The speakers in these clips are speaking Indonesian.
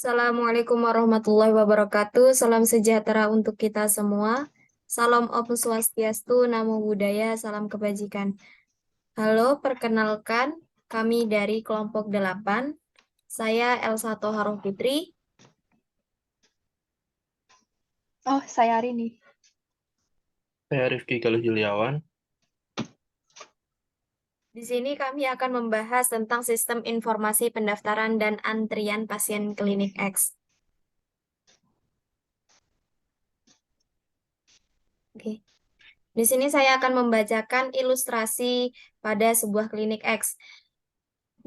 Assalamualaikum warahmatullahi wabarakatuh. Salam sejahtera untuk kita semua. Salam Om Swastiastu, Namo Buddhaya, salam kebajikan. Halo, perkenalkan kami dari kelompok 8. Saya Elsa Toharoh Putri. Oh, saya Arini. Saya Rifki Galuh Yuliawan. Di sini kami akan membahas tentang sistem informasi pendaftaran dan antrian pasien klinik X. Oke. Di sini saya akan membacakan ilustrasi pada sebuah klinik X.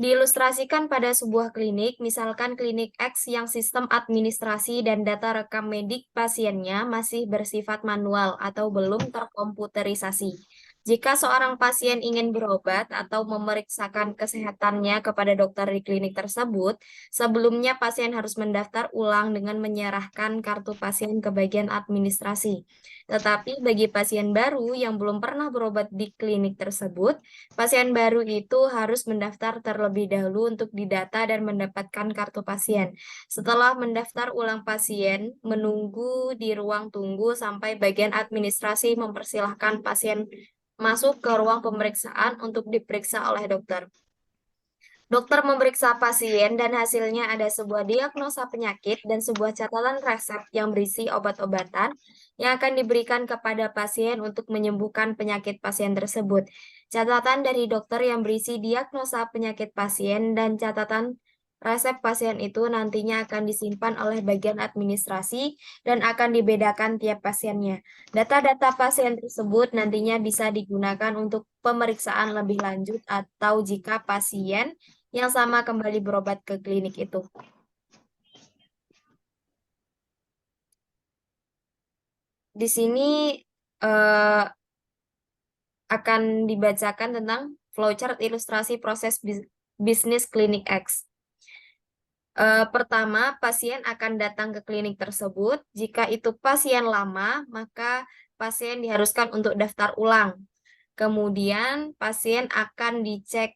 Diilustrasikan pada sebuah klinik, misalkan klinik X yang sistem administrasi dan data rekam medik pasiennya masih bersifat manual atau belum terkomputerisasi. Jika seorang pasien ingin berobat atau memeriksakan kesehatannya kepada dokter di klinik tersebut, sebelumnya pasien harus mendaftar ulang dengan menyerahkan kartu pasien ke bagian administrasi. Tetapi bagi pasien baru yang belum pernah berobat di klinik tersebut, pasien baru itu harus mendaftar terlebih dahulu untuk didata dan mendapatkan kartu pasien. Setelah mendaftar ulang pasien, menunggu di ruang tunggu sampai bagian administrasi mempersilahkan pasien masuk ke ruang pemeriksaan untuk diperiksa oleh dokter. Dokter memeriksa pasien dan hasilnya ada sebuah diagnosa penyakit dan sebuah catatan resep yang berisi obat-obatan yang akan diberikan kepada pasien untuk menyembuhkan penyakit pasien tersebut. Catatan dari dokter yang berisi diagnosa penyakit pasien dan catatan resep pasien itu nantinya akan disimpan oleh bagian administrasi dan akan dibedakan tiap pasiennya. Data-data pasien tersebut nantinya bisa digunakan untuk pemeriksaan lebih lanjut atau jika pasien yang sama kembali berobat ke klinik itu. Di sini eh, akan dibacakan tentang flowchart ilustrasi proses bisnis klinik X. Pertama, pasien akan datang ke klinik tersebut. Jika itu pasien lama, maka pasien diharuskan untuk daftar ulang. Kemudian, pasien akan dicek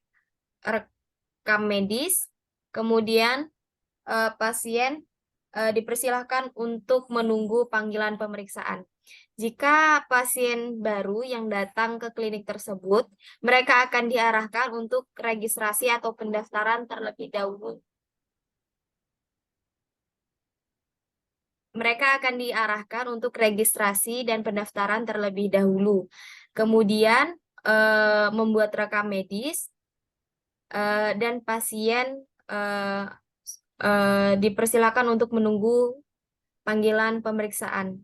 rekam medis. Kemudian, pasien dipersilahkan untuk menunggu panggilan pemeriksaan. Jika pasien baru yang datang ke klinik tersebut, mereka akan diarahkan untuk registrasi atau pendaftaran terlebih dahulu. Mereka akan diarahkan untuk registrasi dan pendaftaran terlebih dahulu. Kemudian membuat rekam medis dan pasien dipersilakan untuk menunggu panggilan pemeriksaan.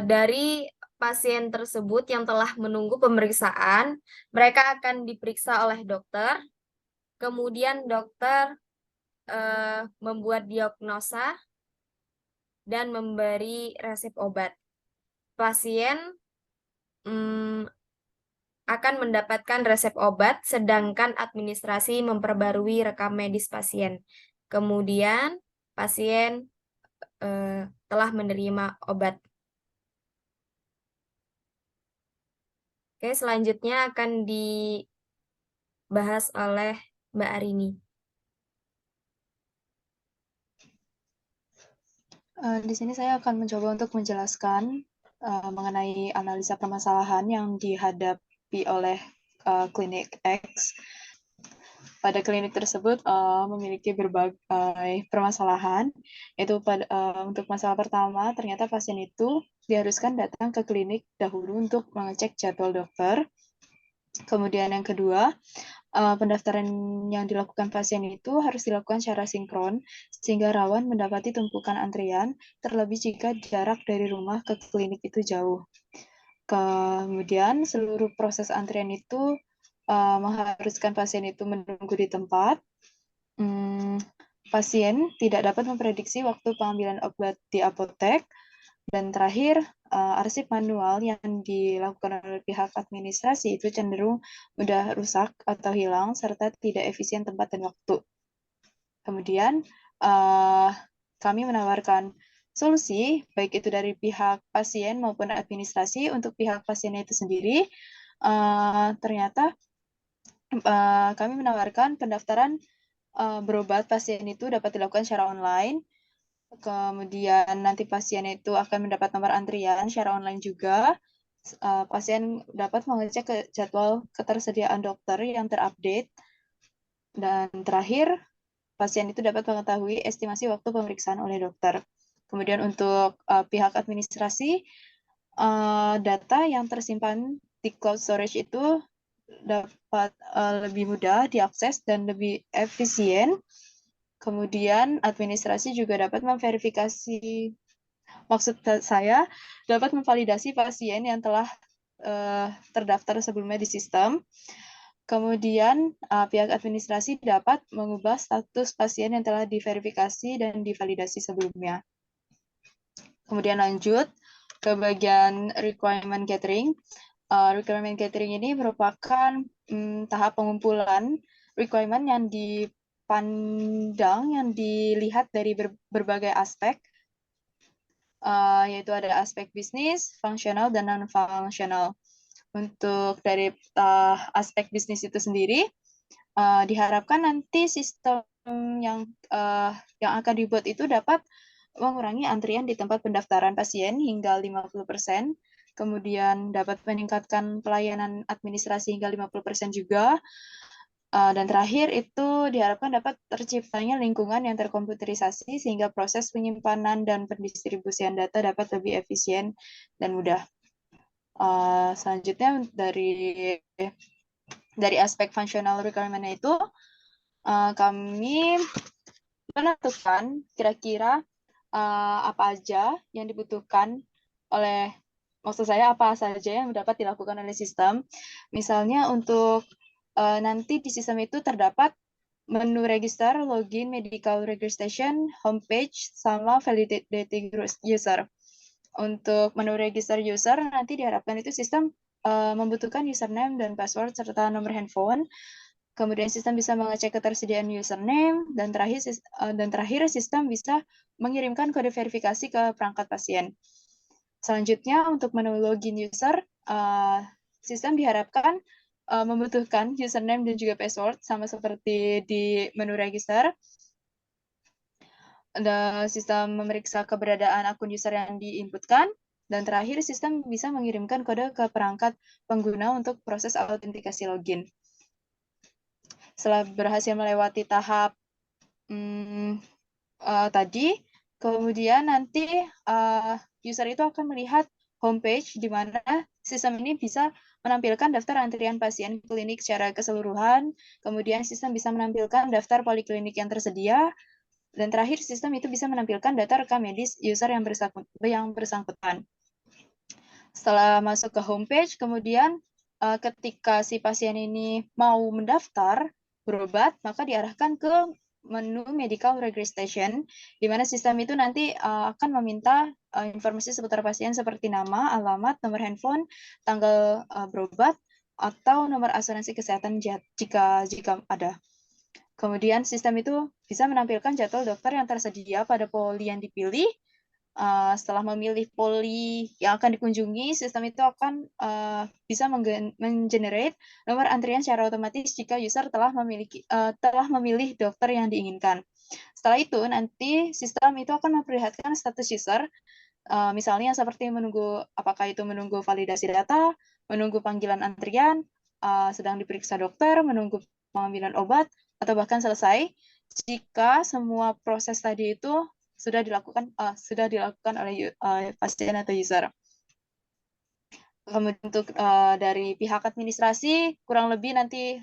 Dari pasien tersebut yang telah menunggu pemeriksaan, mereka akan diperiksa oleh dokter. Kemudian dokter membuat diagnosa dan memberi resep obat. Pasien akan mendapatkan resep obat, sedangkan administrasi memperbarui rekam medis pasien. Kemudian pasien telah menerima obat. Oke, selanjutnya akan dibahas oleh Mbak Arini. Di sini saya akan mencoba untuk menjelaskan mengenai analisa permasalahan yang dihadapi oleh klinik X. Pada klinik tersebut memiliki berbagai permasalahan, yaitu untuk masalah pertama, ternyata pasien itu diharuskan datang ke klinik dahulu untuk mengecek jadwal dokter. Kemudian yang kedua, pendaftaran yang dilakukan pasien itu harus dilakukan secara sinkron, sehingga rawan mendapati tumpukan antrian, terlebih jika jarak dari rumah ke klinik itu jauh. Kemudian seluruh proses antrian itu mengharuskan pasien itu menunggu di tempat. Pasien tidak dapat memprediksi waktu pengambilan obat di apotek. Dan terakhir, arsip manual yang dilakukan oleh pihak administrasi itu cenderung mudah rusak atau hilang, serta tidak efisien tempat dan waktu. Kemudian, kami menawarkan solusi, baik itu dari pihak pasien maupun administrasi. Untuk pihak pasiennya itu sendiri, ternyata kami menawarkan pendaftaran berobat pasien itu dapat dilakukan secara online. Kemudian nanti pasien itu akan mendapat nomor antrian secara online juga. Pasien dapat mengecek ke jadwal ketersediaan dokter yang terupdate. Dan terakhir, pasien itu dapat mengetahui estimasi waktu pemeriksaan oleh dokter. Kemudian untuk pihak administrasi, data yang tersimpan di cloud storage itu dapat lebih mudah diakses dan lebih efisien. Kemudian administrasi juga dapat memverifikasi, maksud saya dapat memvalidasi pasien yang telah terdaftar sebelumnya di sistem. Kemudian pihak administrasi dapat mengubah status pasien yang telah diverifikasi dan divalidasi sebelumnya. Kemudian lanjut ke bagian requirement gathering. Requirement gathering ini merupakan tahap pengumpulan requirement yang dipandang, yang dilihat dari berbagai aspek, yaitu ada aspek bisnis, fungsional, dan non-fungsional. Untuk dari aspek bisnis itu sendiri, diharapkan nanti sistem yang akan dibuat itu dapat mengurangi antrian di tempat pendaftaran pasien hingga 50%, kemudian dapat meningkatkan pelayanan administrasi hingga 50% juga, dan terakhir itu diharapkan dapat terciptanya lingkungan yang terkomputerisasi sehingga proses penyimpanan dan pendistribusian data dapat lebih efisien dan mudah. Selanjutnya dari aspek functional requirement-nya itu, kami menentukan kira-kira apa aja yang dibutuhkan maksud saya apa saja yang dapat dilakukan oleh sistem. Misalnya untuk nanti di sistem itu terdapat menu register, login, medical registration, homepage, sama validating user. Untuk menu register user, nanti diharapkan itu sistem membutuhkan username dan password serta nomor handphone. Kemudian sistem bisa mengecek ketersediaan username, dan terakhir sistem bisa mengirimkan kode verifikasi ke perangkat pasien. Selanjutnya, untuk menu login user, sistem diharapkan membutuhkan username dan juga password, sama seperti di menu register. Sistem memeriksa keberadaan akun user yang diinputkan, dan terakhir sistem bisa mengirimkan kode ke perangkat pengguna untuk proses autentikasi login. Setelah berhasil melewati tahap tadi, kemudian nanti user itu akan melihat homepage di mana sistem ini bisa menampilkan daftar antrian pasien klinik secara keseluruhan, kemudian sistem bisa menampilkan daftar poliklinik yang tersedia, dan terakhir sistem itu bisa menampilkan data rekam medis user yang bersangkutan. Setelah masuk ke homepage, kemudian ketika si pasien ini mau mendaftar berobat, maka diarahkan ke menu medical registration, di mana sistem itu nanti akan meminta informasi seputar pasien seperti nama, alamat, nomor handphone, tanggal berobat, atau nomor asuransi kesehatan jika ada. Kemudian sistem itu bisa menampilkan jadwal dokter yang tersedia pada poli yang dipilih. Setelah memilih poli yang akan dikunjungi, sistem itu akan bisa mengenerate nomor antrian secara otomatis jika user telah memilih dokter yang diinginkan. Setelah itu, nanti sistem itu akan memperlihatkan status user, misalnya seperti apakah itu menunggu validasi data, menunggu panggilan antrian, sedang diperiksa dokter, menunggu pengambilan obat, atau bahkan selesai. Jika semua proses tadi itu sudah dilakukan oleh pasien atau user. Kemudian untuk dari pihak administrasi kurang lebih nanti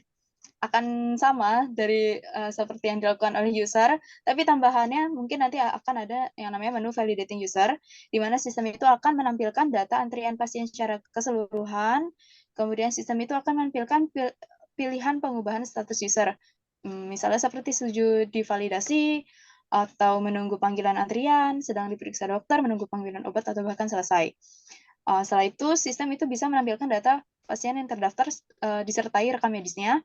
akan sama dari seperti yang dilakukan oleh user, tapi tambahannya mungkin nanti akan ada yang namanya menu validating user, di mana sistem itu akan menampilkan data antrian pasien secara keseluruhan, kemudian sistem itu akan menampilkan pilihan pengubahan status user, misalnya seperti setuju divalidasi, atau menunggu panggilan antrian, sedang diperiksa dokter, menunggu panggilan obat, atau bahkan selesai. Setelah itu, sistem itu bisa menampilkan data pasien yang terdaftar disertai rekam medisnya,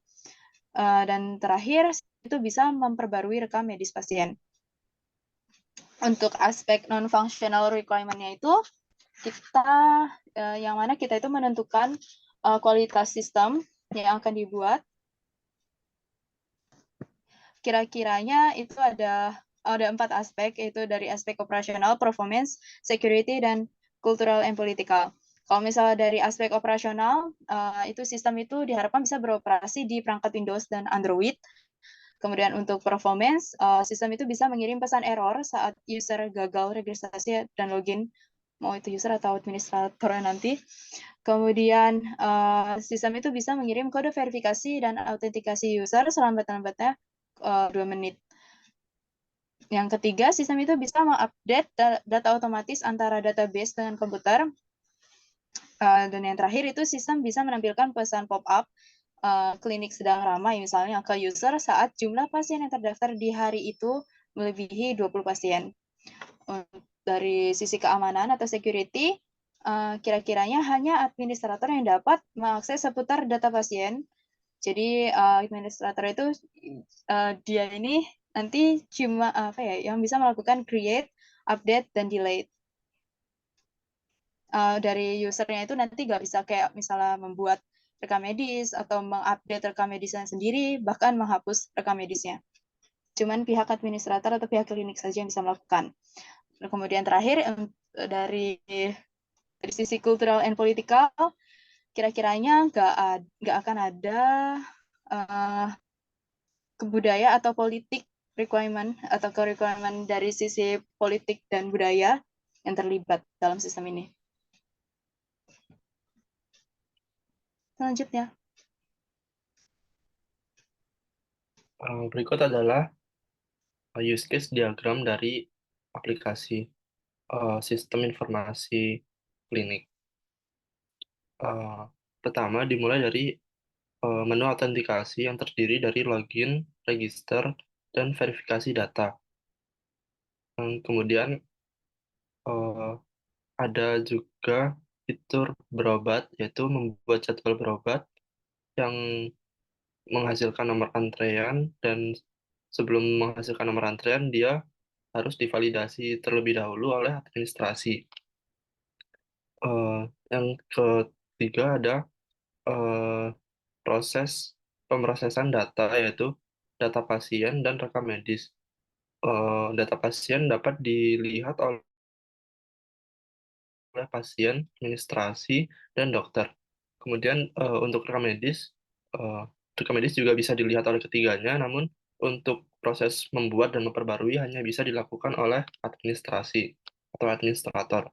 dan terakhir itu bisa memperbarui rekam medis pasien. Untuk aspek non-functional requirement-nya itu, yang mana kita itu menentukan kualitas sistem yang akan dibuat. kira-kiranya itu ada 4 aspek, yaitu dari aspek operasional, performance, security, dan cultural and political. Kalau misalnya dari aspek operasional, itu sistem itu diharapkan bisa beroperasi di perangkat Windows dan Android. Kemudian untuk performance, sistem itu bisa mengirim pesan error saat user gagal registrasi dan login, mau itu user atau administrator nanti. Kemudian sistem itu bisa mengirim kode verifikasi dan autentikasi user selambat-lambatnya 2 menit. Yang ketiga, sistem itu bisa mengupdate data otomatis antara database dengan komputer. Dan yang terakhir itu sistem bisa menampilkan pesan pop-up klinik sedang ramai misalnya ke user saat jumlah pasien yang terdaftar di hari itu melebihi 20 pasien. Dari sisi keamanan atau security, kira-kiranya hanya administrator yang dapat mengakses seputar data pasien. Jadi administrator itu dia ini nanti cuma yang bisa melakukan create, update, dan delete. Dari usernya itu nanti nggak bisa kayak misalnya membuat rekam medis atau mengupdate rekam medisnya sendiri, bahkan menghapus rekam medisnya. Cuman pihak administrator atau pihak klinik saja yang bisa melakukan. Kemudian terakhir dari sisi cultural and political, kira-kiranya nggak akan ada kebudaya atau politik requirement atau requirement dari sisi politik dan budaya yang terlibat dalam sistem ini. Selanjutnya. Berikut adalah use case diagram dari aplikasi sistem informasi klinik. Pertama, dimulai dari menu autentikasi yang terdiri dari login, register, dan verifikasi data. Kemudian ada juga fitur berobat, yaitu membuat jadwal berobat yang menghasilkan nomor antrean, dan sebelum menghasilkan nomor antrean, dia harus divalidasi terlebih dahulu oleh administrasi. Yang ketiga ada proses pemrosesan data, yaitu data pasien dan rekam medis. Data pasien dapat dilihat oleh pasien, administrasi, dan dokter. Kemudian rekam medis juga bisa dilihat oleh ketiganya, namun untuk proses membuat dan memperbarui hanya bisa dilakukan oleh administrasi atau administrator.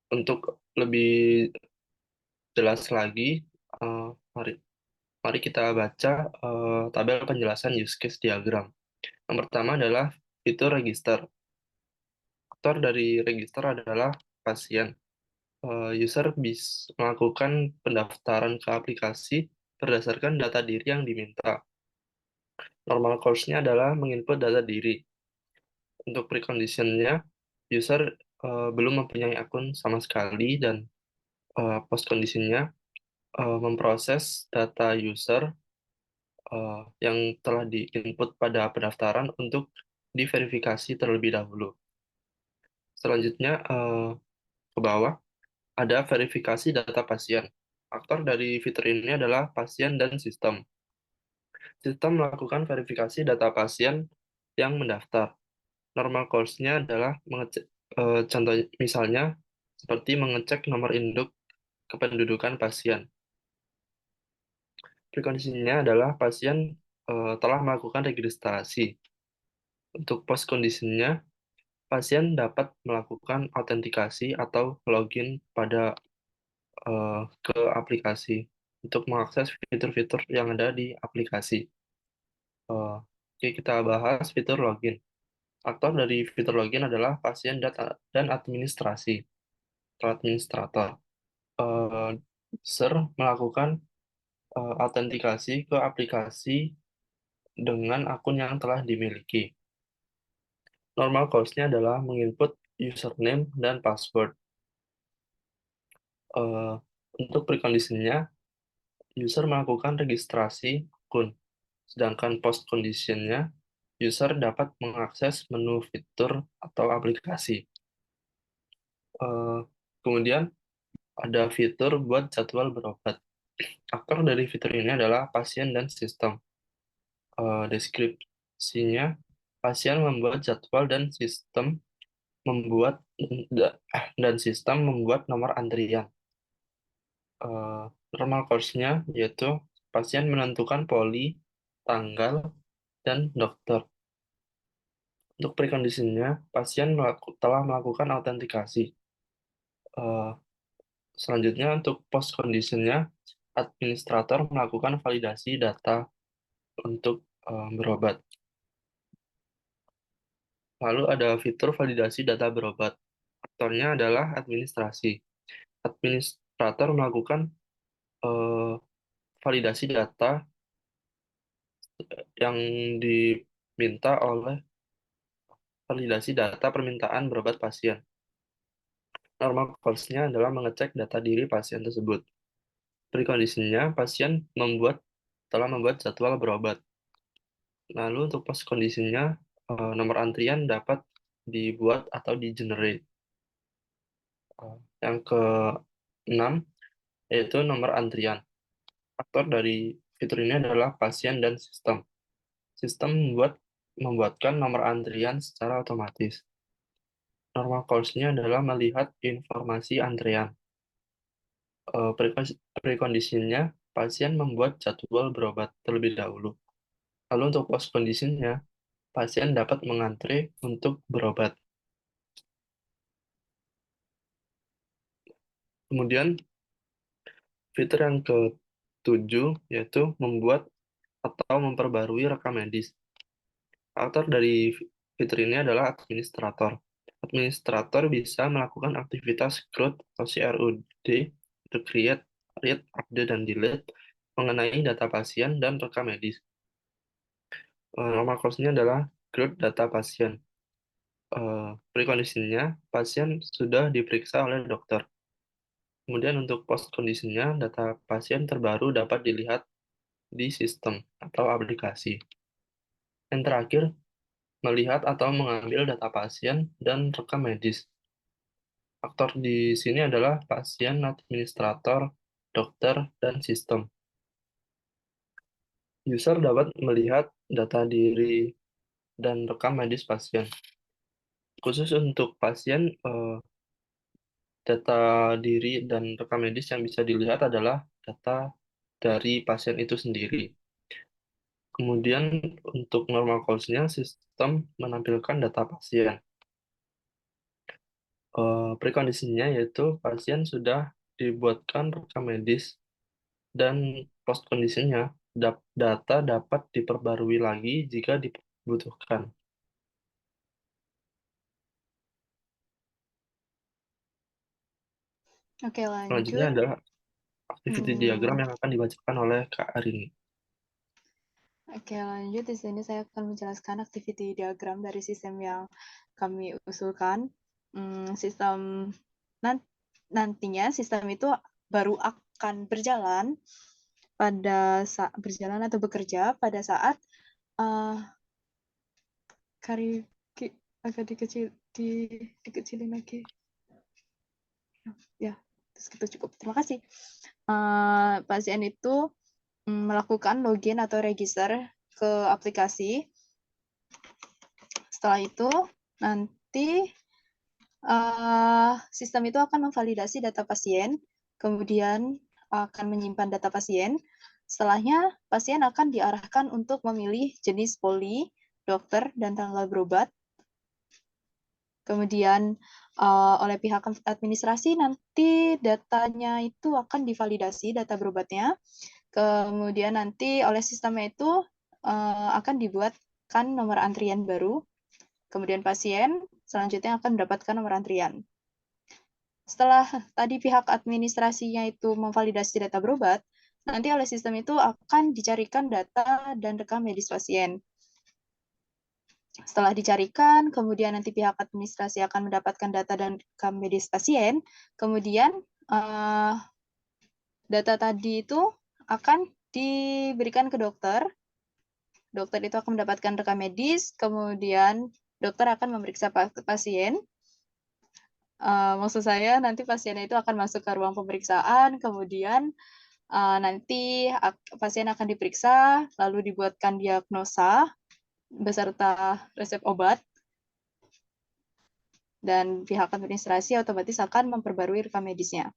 Untuk lebih jelas lagi, mari mari kita baca tabel penjelasan use case diagram. Yang pertama adalah fitur register. Aktor dari register adalah pasien. User bisa melakukan pendaftaran ke aplikasi berdasarkan data diri yang diminta. Normal course-nya adalah menginput data diri. Untuk precondition-nya, user belum mempunyai akun sama sekali, dan post condition-nya memproses data user yang telah di-input pada pendaftaran untuk diverifikasi terlebih dahulu. Selanjutnya, ke bawah, ada verifikasi data pasien. Aktor dari fitur ini adalah pasien dan sistem. Sistem melakukan verifikasi data pasien yang mendaftar. Normal course-nya adalah mengecek, contoh misalnya seperti mengecek nomor induk kependudukan pasien. Precondition-nya adalah pasien telah melakukan registrasi. Untuk post condition-nya, pasien dapat melakukan autentikasi atau login ke aplikasi untuk mengakses fitur-fitur yang ada di aplikasi. Oke, kita bahas fitur login. Aktor dari fitur login adalah pasien dan administrasi atau administrator. User melakukan autentikasi ke aplikasi dengan akun yang telah dimiliki. Normal course-nya adalah menginput username dan password. Untuk precondition-nya, user melakukan registrasi akun. Sedangkan post condition-nya, user dapat mengakses menu fitur atau aplikasi. Kemudian ada fitur buat jadwal berobat. Aktor dari fitur ini adalah pasien dan sistem. Deskripsinya, pasien membuat jadwal dan sistem membuat dan sistem membuat nomor antrian. Normal course-nya yaitu pasien menentukan poli, tanggal, dan dokter. Untuk preconditionnya, pasien telah melakukan autentikasi. Eh, Selanjutnya, untuk post conditionnya, administrator melakukan validasi data untuk berobat. Lalu ada fitur validasi data berobat. Aktornya adalah administrasi. Administrator melakukan eh, validasi data yang diminta oleh validasi data permintaan berobat pasien. Normal course-nya adalah mengecek data diri pasien tersebut. Precondition-nya, pasien telah membuat jadwal berobat. Lalu untuk post condition-nya, nomor antrian dapat dibuat atau di-generate. Yang ke-6, yaitu nomor antrian. Aktor dari fitur ini adalah pasien dan sistem. Sistem membuatkan nomor antrian secara otomatis. Normal course-nya adalah melihat informasi antrean. Precondition-nya, pasien membuat jadwal berobat terlebih dahulu. Lalu untuk post condition-nya, pasien dapat mengantre untuk berobat. Kemudian fitur yang ke-7 yaitu membuat atau memperbarui rekam medis. Aktor dari fitur ini adalah administrator. Administrator bisa melakukan aktivitas CRUD atau CRUD untuk create, read, update, dan delete mengenai data pasien dan rekam medis. Normal course-nya adalah CRUD data pasien. Precondition-nya, pasien sudah diperiksa oleh dokter. Kemudian untuk post condition-nya, data pasien terbaru dapat dilihat di sistem atau aplikasi. Yang terakhir, melihat atau mengambil data pasien dan rekam medis. Aktor di sini adalah pasien, administrator, dokter, dan sistem. User dapat melihat data diri dan rekam medis pasien. Khusus untuk pasien, data diri dan rekam medis yang bisa dilihat adalah data dari pasien itu sendiri. Kemudian untuk normal course-nya, sistem menampilkan data pasien. Precondition-nya yaitu pasien sudah dibuatkan rekam medis dan post condition-nya data dapat diperbarui lagi jika dibutuhkan. Oke, Selanjutnya lanjut. adalah activity diagram yang akan dibacakan oleh Kak Arini. Oke, lanjut. Di sini saya akan menjelaskan activity diagram dari sistem yang kami usulkan. Sistem nantinya sistem itu baru akan berjalan pada saat berjalan atau bekerja pada saat agak dikecilin lagi. Ya, segitu cukup. Terima kasih. Pasien itu melakukan login atau register ke aplikasi. Setelah itu nanti sistem itu akan memvalidasi data pasien, kemudian akan menyimpan data pasien. Setelahnya, pasien akan diarahkan untuk memilih jenis poli, dokter, dan tanggal berobat. Kemudian oleh pihak administrasi nanti datanya itu akan divalidasi, data berobatnya. Kemudian nanti oleh sistemnya itu akan dibuatkan nomor antrian baru. Kemudian pasien selanjutnya akan mendapatkan nomor antrian. Setelah tadi pihak administrasinya itu memvalidasi data berobat, nanti oleh sistem itu akan dicarikan data dan rekam medis pasien. Setelah dicarikan, kemudian nanti pihak administrasi akan mendapatkan data dan rekam medis pasien. Kemudian data tadi itu akan diberikan ke dokter. Dokter itu akan mendapatkan rekam medis, kemudian dokter akan memeriksa pasien. Maksud saya nanti pasiennya itu akan masuk ke ruang pemeriksaan, kemudian Nanti pasien akan diperiksa, lalu dibuatkan diagnosa beserta resep obat, dan pihak administrasi otomatis akan memperbarui rekam medisnya.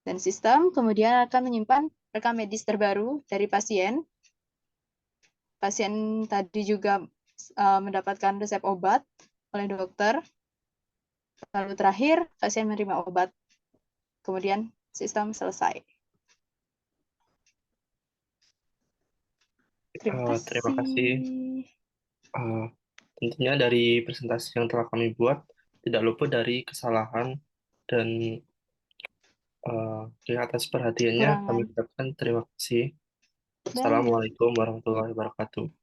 Dan sistem kemudian akan menyimpan rekam medis terbaru dari pasien. Pasien tadi juga mendapatkan resep obat oleh dokter. Lalu terakhir, pasien menerima obat. Kemudian sistem selesai. Terima Terima kasih. kasih. Tentunya dari presentasi yang telah kami buat, tidak luput dari kesalahan dan atas perhatiannya kami Kekurangan. ucapkan terima kasih. Baik. Assalamualaikum warahmatullahi wabarakatuh.